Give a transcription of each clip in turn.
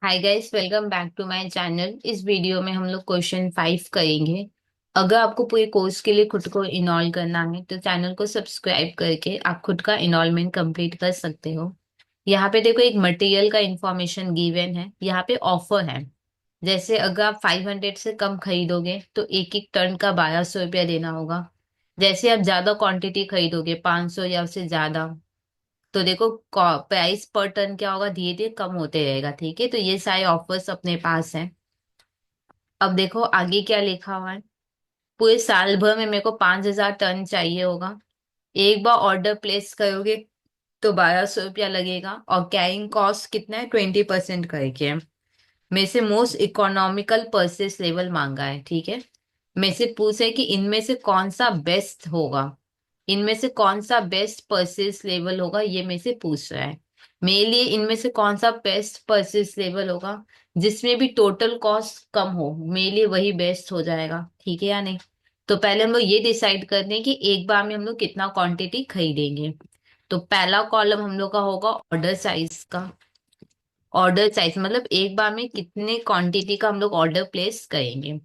Hi guys, welcome back to my channel. इस video में हम लोग क्वेश्चन 5 करेंगे। अगर आपको पूरे कोर्स के लिए खुद को इनरोल करना है तो चैनल को सब्सक्राइब करके आप खुद का इनरोलमेंट कंप्लीट कर सकते हो। यहाँ पे देखो, एक मटेरियल का इंफॉर्मेशन गिवन है, यहाँ पे ऑफर है। जैसे अगर आप 500 से कम खरीदोगे तो एक एक टन का 1200 रुपया देना होगा। जैसे आप ज्यादा क्वांटिटी खरीदोगे, 500 या उससे ज्यादा, तो देखो प्राइस पर टन क्या होगा, धीरे धीरे कम होते रहेगा। ठीक है, तो ये सारे ऑफर्स अपने पास हैं। अब देखो आगे क्या लिखा हुआ है। पूरे साल भर में मेरे को 5000 टन चाहिए होगा। एक बार ऑर्डर प्लेस करोगे तो 1200 रुपया लगेगा, और कैरिंग कॉस्ट कितना है, 20% करके है। मेरे से मोस्ट इकोनॉमिकल परचेस लेवल मांगा है। ठीक है, मेरे से पूछे कि इनमें से कौन सा बेस्ट होगा, इनमें से कौन सा बेस्ट परचेस लेवल होगा, ये मेरे से पूछ रहा है। मेरे लिए इनमें से कौन सा बेस्ट परचेस लेवल होगा जिसमें भी टोटल कॉस्ट कम हो, मेरे लिए वही बेस्ट हो जाएगा। ठीक है या नहीं? तो पहले हम लोग ये डिसाइड कर दें कि एक बार में हम लोग कितना क्वांटिटी खरीदेंगे। तो पहला कॉलम हम लोग का होगा ऑर्डर साइज का। ऑर्डर साइज मतलब एक बार में कितने क्वांटिटी का हम लोग ऑर्डर प्लेस करेंगे।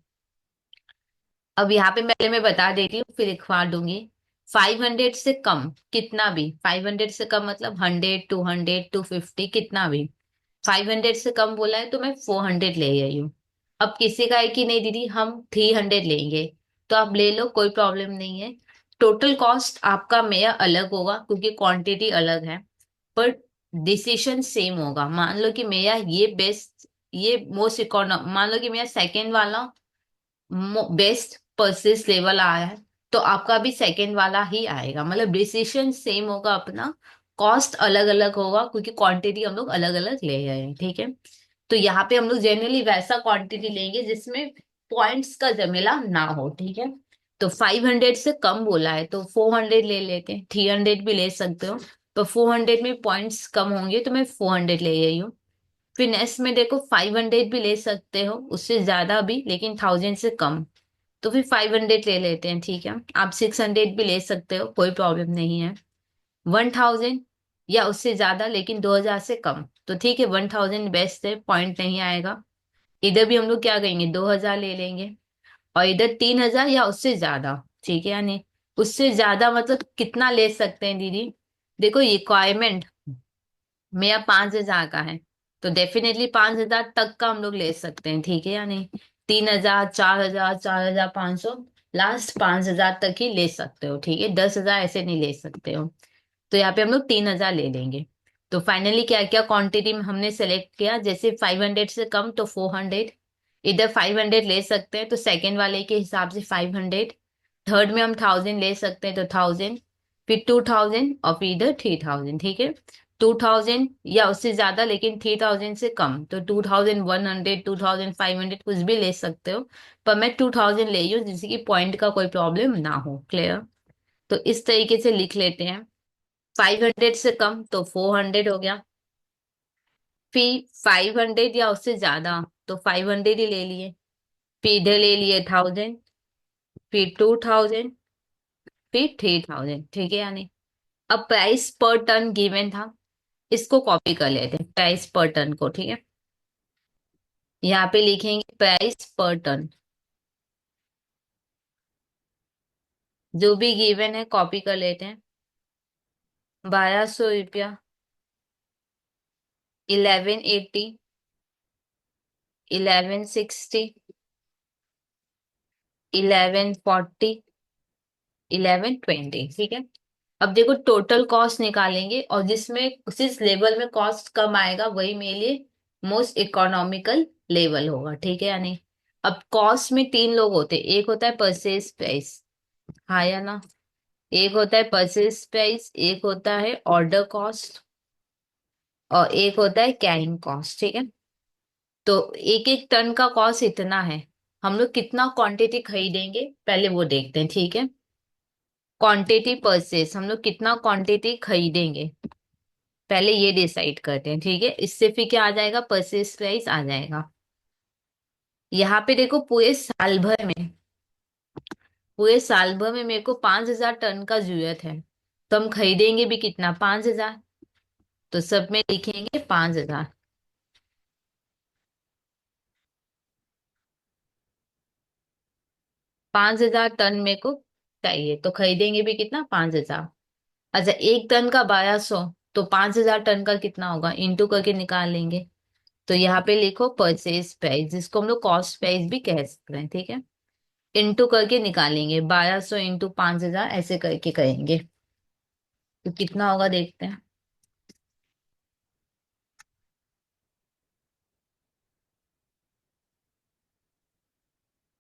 अब यहाँ पे पहले मैं बता देती हूँ फिर लिखवा दूंगी। 500 से कम कितना भी, 500 से कम मतलब 100, 200, 250, कितना भी। 500 से कम बोला है तो मैं 400 ले रही हूँ। अब किसी का है कि नहीं दीदी हम 300 लेंगे, तो आप ले लो, कोई प्रॉब्लम नहीं है। टोटल कॉस्ट आपका मेरा अलग होगा क्योंकि क्वांटिटी अलग है, पर डिसीजन सेम होगा। मान लो कि मेरा ये बेस्ट, ये मोस्ट इकोनॉम, मान लो कि मेरा सेकंड वाला बेस्ट परचेस लेवल आया है, तो आपका भी सेकंड वाला ही आएगा। मतलब डिसीजन सेम होगा अपना, कॉस्ट अलग अलग होगा क्योंकि क्वांटिटी हम लोग अलग अलग ले रहे हैं। ठीक है, तो यहाँ पे हम लोग जनरली वैसा क्वांटिटी लेंगे जिसमें पॉइंट्स का झमेला ना हो। ठीक है, तो 500 से कम बोला है तो 400 ले लेते हैं, 300 भी ले सकते हो। तो 400 में पॉइंट्स कम होंगे तो मैं 400 ले रही हूँ। फिर नेक्स्ट में देखो, 500 भी ले सकते हो, उससे ज्यादा भी, लेकिन 1000 से कम, तो फिर 500 ले लेते हैं। ठीक है, आप 600 भी ले सकते हो, कोई प्रॉब्लम नहीं है। 1000 या उससे ज्यादा लेकिन 2000 से कम, तो ठीक है, 1000 बेस्ट है, पॉइंट नहीं आएगा। इधर भी हम लोग क्या करेंगे, 2000 ले लेंगे। और इधर 3000 या उससे ज्यादा। ठीक है, यानी उससे ज्यादा मतलब कितना ले सकते हैं दीदी? देखो रिक्वायरमेंट मेरा 5000 का है, तो डेफिनेटली 5000 तक का हम लोग ले सकते हैं। ठीक है या नहीं? 3000, 4000, 4500, लास्ट 5000 तक ही ले सकते हो। ठीक है, 10,000 ऐसे नहीं ले सकते हो। तो यहाँ पे हम लोग 3000 ले लेंगे। तो फाइनली क्या क्या क्वांटिटी में हमने सेलेक्ट किया, जैसे 500 से कम तो 400, इधर 500 ले सकते हैं तो सेकंड वाले के हिसाब से 500, थर्ड में हम 1000 ले सकते हैं तो 1000, फिर 2000, और फिर इधर 3000। ठीक है, 2000 या उससे ज्यादा लेकिन 3000 से कम तो 2100, 2500 कुछ भी ले सकते हो। पर मैं 2000 ले रही हूँ जिससे कि पॉइंट का कोई प्रॉब्लम ना हो। क्लियर? तो इस तरीके से लिख लेते हैं। 500 से कम तो 400 हो गया। फिर 500 या उससे ज्यादा तो 500 ही ले लिए। फिर इधर ले लिए 1000, फिर 2000, फिर 3000। ठीक है यानी? अब प्राइस पर टन गिवन था, इसको कॉपी कर लेते हैं प्राइस पर टन को। ठीक है, यहाँ पे लिखेंगे प्राइस पर टन, जो भी गिवन है कॉपी कर लेते हैं। 1200 रुपया, 1180, 1160, 1140, 1120। ठीक है, अब देखो टोटल कॉस्ट निकालेंगे, और जिसमें जिस लेवल में कॉस्ट कम आएगा वही मेरे लिए मोस्ट इकोनॉमिकल लेवल होगा। ठीक है या नहीं? अब कॉस्ट में तीन लोग होते हैं, एक होता है परचेज प्राइस, हाँ या ना? एक होता है परचेज प्राइस, एक होता है ऑर्डर कॉस्ट, और एक होता है कैरिंग कॉस्ट। ठीक है, तो एक एक टन का कॉस्ट इतना है, हम लोग कितना क्वांटिटी खरीदेंगे पहले वो देखते हैं। ठीक है, क्वांटिटी परचेस, हम लोग कितना क्वांटिटी खरीदेंगे पहले ये डिसाइड करते हैं। ठीक है, इससे फिर क्या आ जाएगा, परचेस प्राइस आ जाएगा। यहाँ पे देखो, पूरे साल भर में मेरे को 5000 टन का जरूरत है, तो हम खरीदेंगे भी कितना, 5000। तो सब में लिखेंगे 5000। 5,000 टन मेरे को चाहिए, तो खरीदेंगे भी कितना, 5,000। अच्छा, 1 टन का 1,200, तो 5,000 टन का कितना होगा, इंटू करके निकाल लेंगे। तो यहाँ पे लिखो परचेज प्राइस, जिसको हम लोग कॉस्ट प्राइस भी कह सकते हैं, ठीक है। इंटू करके निकालेंगे, 1,200 इंटू 5,000 ऐसे करके करेंगे, तो कितना होगा देखते हैं।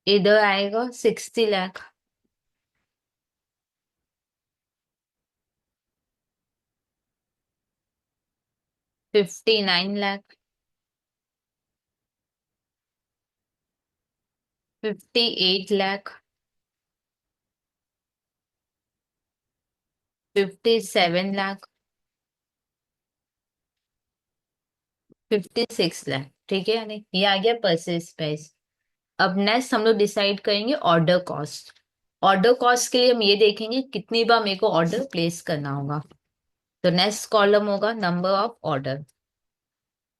इधर आएगा 60 लाख, 59 लाख, 58 लाख, 57 लाख, 56 लाख, ठीक है। यानी ये आ गया परचेज प्राइस। अब नेक्स्ट हम लोग डिसाइड करेंगे ऑर्डर कॉस्ट। ऑर्डर कॉस्ट के लिए हम ये देखेंगे कितनी बार मेरे को ऑर्डर प्लेस करना होगा। तो नेक्स्ट कॉलम होगा नंबर ऑफ ऑर्डर,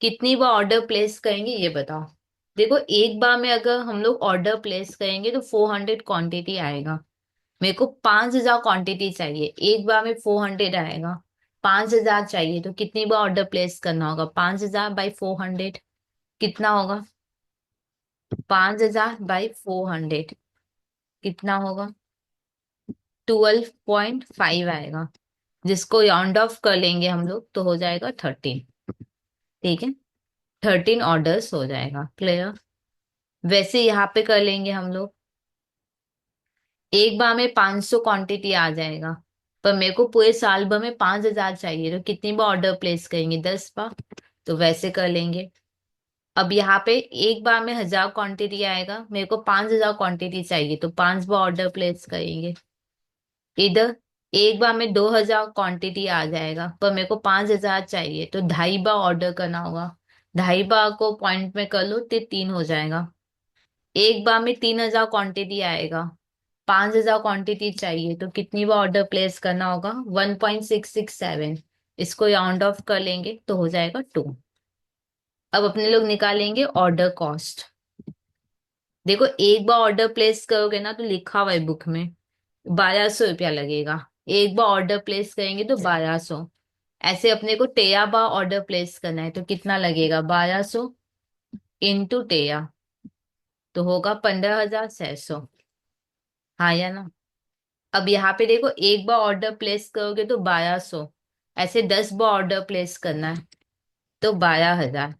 कितनी बार ऑर्डर प्लेस करेंगे ये बताओ। देखो, एक बार में अगर हम लोग ऑर्डर प्लेस करेंगे तो 400 क्वांटिटी आएगा। मेरे को 5,000 क्वांटिटी चाहिए, एक बार में 400 आएगा। 5,000 चाहिए, तो कितनी बार ऑर्डर प्लेस करना होगा, 5,000 बाई 400, कितना होगा, 5,000 बाई 400 कितना होगा, 12.5 आएगा। जिसको राउंड ऑफ कर लेंगे हम लोग तो हो जाएगा 13, ठीक है। 13 ऑर्डर्स हो जाएगा, क्लियर। वैसे यहाँ पे कर लेंगे हम लोग, एक बार में 500 क्वांटिटी आ जाएगा, पर मेरे को पूरे साल भर में 5,000 चाहिए, तो कितनी बार ऑर्डर प्लेस करेंगे, 10 बार। तो वैसे कर लेंगे। अब यहाँ पे एक बार में 1,000 क्वांटिटी आएगा, मेरे को 5,000 क्वांटिटी चाहिए, तो 5 बार ऑर्डर प्लेस करेंगे। इधर एक बार में 2,000 क्वांटिटी आ जाएगा, पर मेरे को 5,000 चाहिए, तो 2.5 बार ऑर्डर करना होगा। 2.5 बार को पॉइंट में कर लो तो 3 हो जाएगा। एक बार में 3,000 क्वांटिटी आएगा, 5,000 क्वांटिटी चाहिए, तो कितनी बार ऑर्डर प्लेस करना होगा, 1.667। इसको राउंड ऑफ कर लेंगे तो हो जाएगा 2। अब अपने लोग निकालेंगे ऑर्डर कॉस्ट। देखो, एक बार ऑर्डर प्लेस करोगे ना तो लिखा हुआ है बुक में 1,200 रुपया लगेगा। एक बार ऑर्डर प्लेस करेंगे तो 1,200। ऐसे अपने को टेया बार ऑर्डर प्लेस करना है, तो कितना लगेगा, 1,200 इंटू टेया, तो होगा 15,600। हाँ या ना। अब यहाँ पे देखो, एक बार ऑर्डर प्लेस करोगे तो 1,200, ऐसे 10 बार ऑर्डर प्लेस करना है तो 12,000।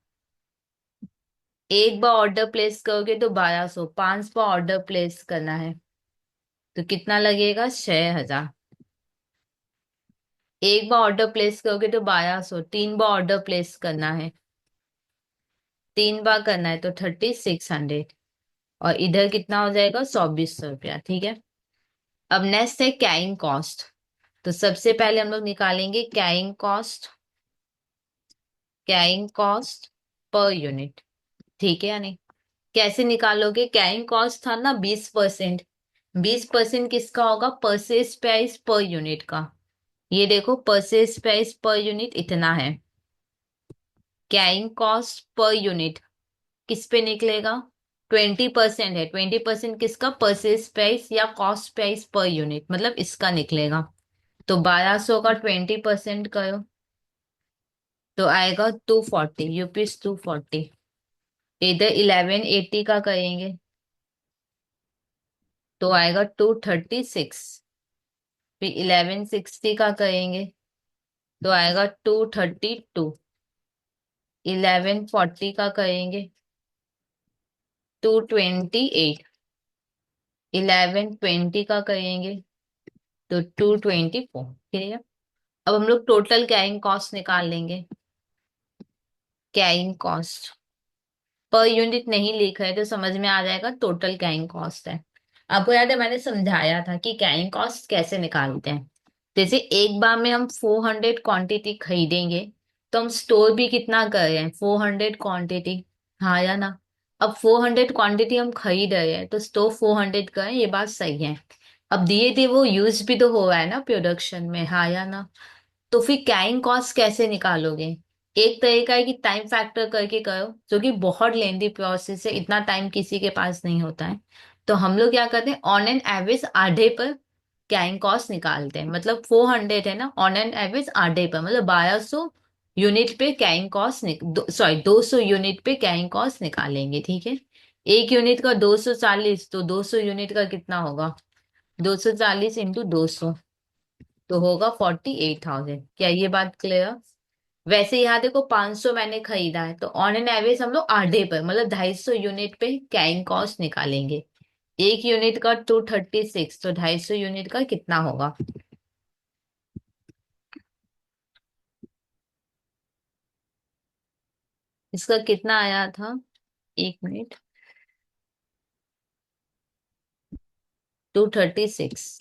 एक बार ऑर्डर प्लेस करोगे तो 1,200, 5 बार ऑर्डर प्लेस करना है तो कितना लगेगा, 6,000। एक बार ऑर्डर प्लेस करोगे तो 1,200, 3 बार ऑर्डर प्लेस करना है, 3 बार करना है तो 3,600। और इधर कितना हो जाएगा, 2,400 रुपया, ठीक है। अब नेक्स्ट है कैरिंग कॉस्ट। तो सबसे पहले हम लोग निकालेंगे carrying cost, carrying cost per unit, ठीक है। यानी कैसे निकालोगे, कैरिंग कॉस्ट था ना 20%, 20% किसका होगा, परचेज प्राइस पर यूनिट का। ये देखो, परचेज प्राइस पर यूनिट इतना है। कैरिंग कॉस्ट पर यूनिट किस पे निकलेगा, 20% है, 20% किसका, परचेज प्राइस या कॉस्ट प्राइस पर यूनिट, मतलब इसका निकलेगा। तो 1,200 का 20% करो तो आएगा 240 रुपीज, 240। इधर 1180 का करेंगे तो आएगा 236। फिर 1160 का करेंगे तो आएगा 232। 1140 का करेंगे 228। 1120 का करेंगे तो 224, ठीक है। अब हम लोग टोटल कैरिंग कॉस्ट निकाल लेंगे। कैरिंग कॉस्ट पर यूनिट नहीं लिखा है तो समझ में आ जाएगा टोटल कैरिंग कॉस्ट है। आपको याद है मैंने समझाया था कि कैरिंग कॉस्ट कैसे निकालते हैं। जैसे एक बार में हम 400 क्वांटिटी खरीदेंगे, तो हम स्टोर भी कितना कर रहे हैं, 400 क्वांटिटी। हाँ या ना। अब 400 क्वांटिटी हम खरीद रहे हैं तो स्टोर 400 का है, ये बात सही है। अब धीरे धीरे वो यूज भी तो हो रहा है ना प्रोडक्शन में, हाँ या ना। तो फिर कैरिंग कॉस्ट कैसे निकालोगे, एक तरीका है कि टाइम फैक्टर करके करो, जो कि बहुत लेंदी प्रोसेस है, इतना टाइम किसी के पास नहीं होता है। तो हम लोग क्या करते हैं, ऑन एन एवरेज आधे पर कैरिंग कॉस्ट निकालते हैं। मतलब 400 है ना, ऑन एन एवरेज आधे पर मतलब 1200 यूनिट पे कैरिंग कॉस्ट सॉरी 200 यूनिट पे कैरिंग कॉस्ट निकालेंगे, ठीक है। एक यूनिट का 240, तो 200 यूनिट का कितना होगा, 240 इंटू 200, तो होगा 48,000। क्या ये बात क्लियर? वैसे यहाँ देखो 500 मैंने खरीदा है, तो ऑन एन एवरेज हम लोग आधे पर मतलब 250 यूनिट पे कैरिंग कॉस्ट निकालेंगे। एक यूनिट का 236, तो 250 यूनिट का कितना होगा? इसका कितना आया था, एक मिनट, 236।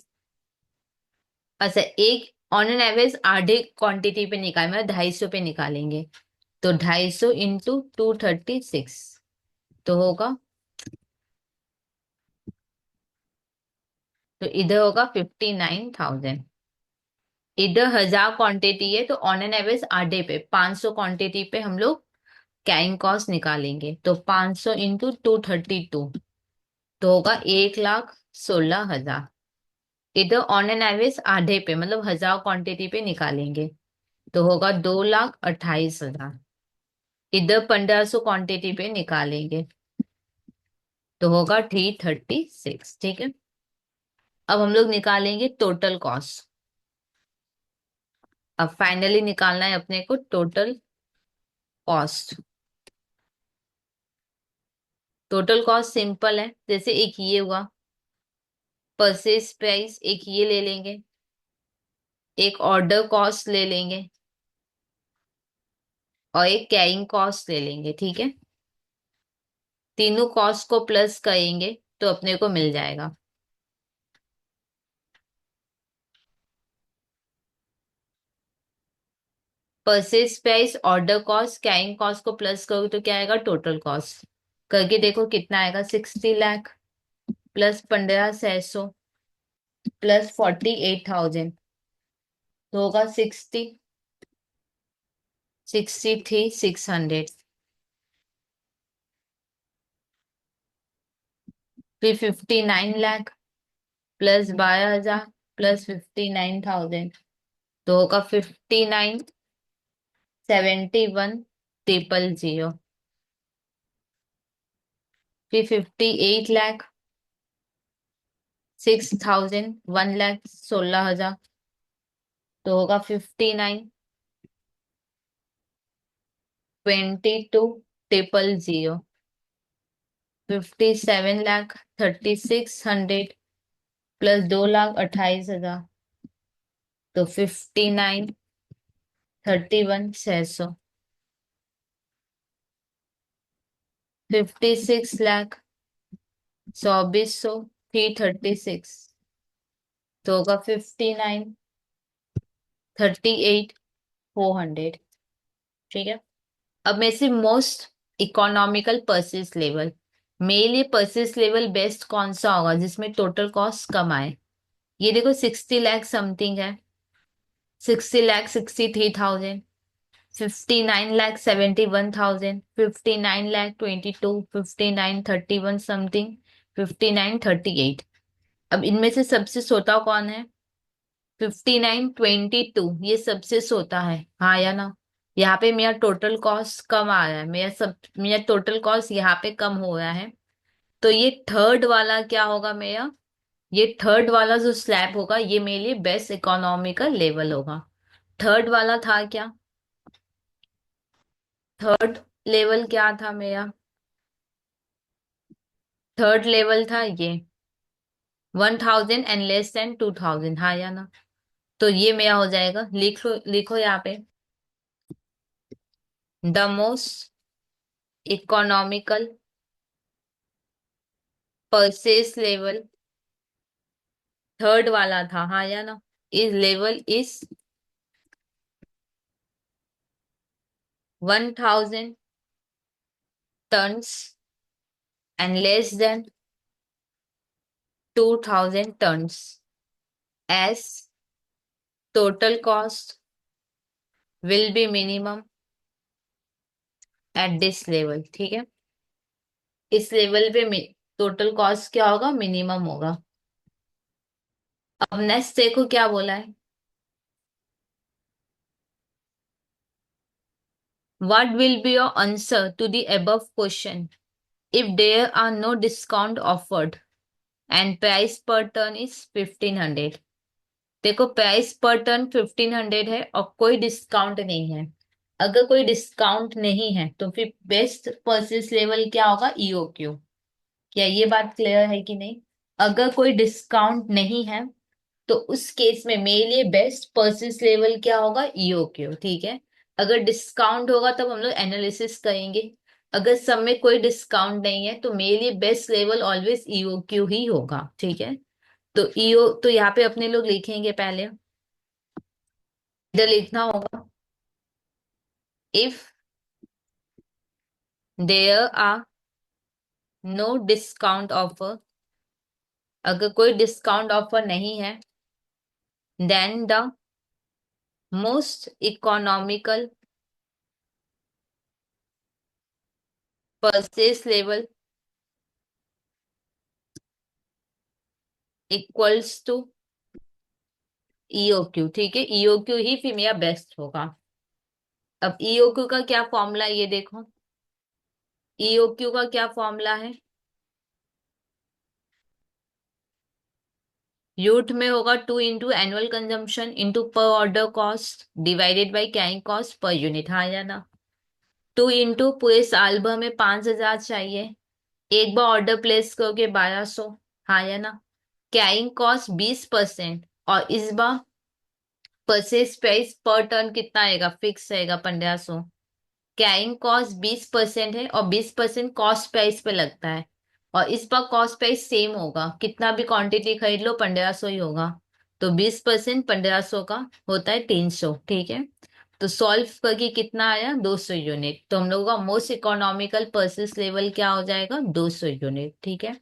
अच्छा, एक ऑन एन एवरेज आधे क्वांटिटी पे निकाल मतलब 250 पे निकालेंगे, तो 250 इंटू 236, तो होगा, तो इधर होगा 59,000। इधर 1000 क्वांटिटी है, तो ऑन एन एवरेज आधे पे 500 क्वांटिटी पे हम लोग कैरिंग कॉस्ट निकालेंगे, तो 500 इंटू 232, तो होगा 1,16,000। इधर ऑन एन एवरेज आधे पे मतलब 1000 क्वांटिटी पे निकालेंगे, तो होगा 2,28,000। इधर 1500 क्वांटिटी पे निकालेंगे, तो होगा 336, ठीक है। अब हम लोग निकालेंगे टोटल कॉस्ट। अब फाइनली निकालना है अपने को total cost. Total cost simple है, जैसे एक ये हुआ परचेज प्राइस, एक ये ले लेंगे, एक ऑर्डर कॉस्ट ले लेंगे, और एक कैरिंग कॉस्ट ले लेंगे, ठीक है। तीनों कॉस्ट को प्लस करेंगे तो अपने को मिल जाएगा। Purchase price, order cost, carrying cost को प्लस करोगे तो क्या आएगा, टोटल कॉस्ट। करके देखो कितना आएगा, 60 लाख प्लस 15,600 प्लस 48,000, तो होगा 63,600। फिर 59 लाख प्लस 12,000 प्लस 59,000, तो होगा 59,71,000। फिर 58 लाख 6,000, 1,16,000, तो होगा 59,22,000। 57,36,100 प्लस 2,28,000, तो 59,31,600। 56 लाख 24,000 336, तो होगा 59,38,400, ठीक है। अब मैं से मोस्ट इकोनॉमिकल परचेज लेवल, मेरे लिए परचेज लेवल बेस्ट कौन सा होगा जिसमें टोटल कॉस्ट कम आए। ये देखो 60 लाख समथिंग है, 60,63,000, 59,71,000, 59,22, 59,31 समथिंग, 59,38। अब इनमें से सबसे सोता कौन है, 59,22, ये सबसे सोता है, हाँ या ना। यहाँ पे मेरा टोटल कॉस्ट कम आ रहा है, मेरा टोटल कॉस्ट यहाँ पे कम हो रहा है। तो ये थर्ड वाला क्या होगा मेरा, ये थर्ड वाला जो स्लैब होगा ये मेरे लिए बेस्ट इकोनॉमिकल लेवल होगा। थर्ड वाला था क्या, थर्ड लेवल क्या था मेरा, थर्ड लेवल था ये 1,000 एंड लेस देन 2,000, हाँ या ना। तो ये मेरा हो जाएगा, लिखो लिखो यहाँ पे, the most economical purchase level, third वाला था, हाँ या ना, इस level is 1,000 tons and less than 2,000 tons as total cost will be minimum at this level, ठीक है। इस लेवल पे टोटल कॉस्ट क्या होगा, मिनिमम होगा। अब नेक्स्ट देखो क्या बोला है। What will be your answer to the above question if there are no discount offered and price per turn is 1500। देखो प्राइस पर टर्न 1500 है और कोई डिस्काउंट नहीं है। अगर कोई डिस्काउंट नहीं है तो फिर बेस्ट परचेस लेवल क्या होगा, ईओक्यू। क्या ये बात क्लियर है कि नहीं? अगर कोई डिस्काउंट नहीं है तो उस केस में मेरे लिए बेस्ट परचेस लेवल क्या होगा, ईओक्यू। ठीक है। अगर डिस्काउंट होगा तब हम लोग एनालिसिस करेंगे। अगर सब में कोई डिस्काउंट नहीं है तो मेरे लिए बेस्ट लेवल ऑलवेज ईओक्यू ही होगा। ठीक है। तो ईओ तो यहाँ पे अपने लोग लिखेंगे पहले, इधर लिखना होगा if there are no discount offer. अगर कोई डिस्काउंट ऑफर नहीं है then the most economical purchase level equals to EOQ. ठीक है, ईओक्यू ही फिर मेरा बेस्ट होगा। अब ईओक्यू का क्या फॉर्मूला है ये देखो। ईओक्यू का क्या फॉर्मूला है, यूथ में होगा 2 इंटू एनुअल कंजम्पशन इंटू पर order cost divided by carrying cost per unit. हाँ या ना? 2 इंटू पूरे साल भर में 5000 चाहिए, एक बार ऑर्डर प्लेस करोगे 1200। हाँ या ना? कैरिंग कॉस्ट 20% और इस बार परचेज प्राइस पर टन कितना आएगा, फिक्स रहेगा 1500। कैरिंग कॉस्ट 20% है और 20% कॉस्ट प्राइस पे लगता है। और इस बार कॉस्ट प्राइस सेम होगा, कितना भी क्वांटिटी खरीद लो 1500 ही होगा। तो 20% 1500 का होता है 300। ठीक है। तो सॉल्व करके कितना आया, 200 यूनिट। तो हम लोगों का मोस्ट इकोनॉमिकल परचेस लेवल क्या हो जाएगा, 200 यूनिट। ठीक है।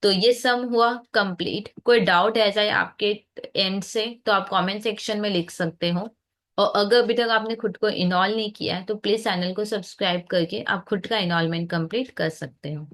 तो ये सम हुआ कंप्लीट। कोई डाउट है जाए आपके एंड से तो आप कमेंट सेक्शन में लिख सकते हो। और अगर अभी तक आपने खुद को इनॉल नहीं किया है तो प्लीज चैनल को सब्सक्राइब करके आप खुद का इनॉलमेंट कंप्लीट कर सकते हो।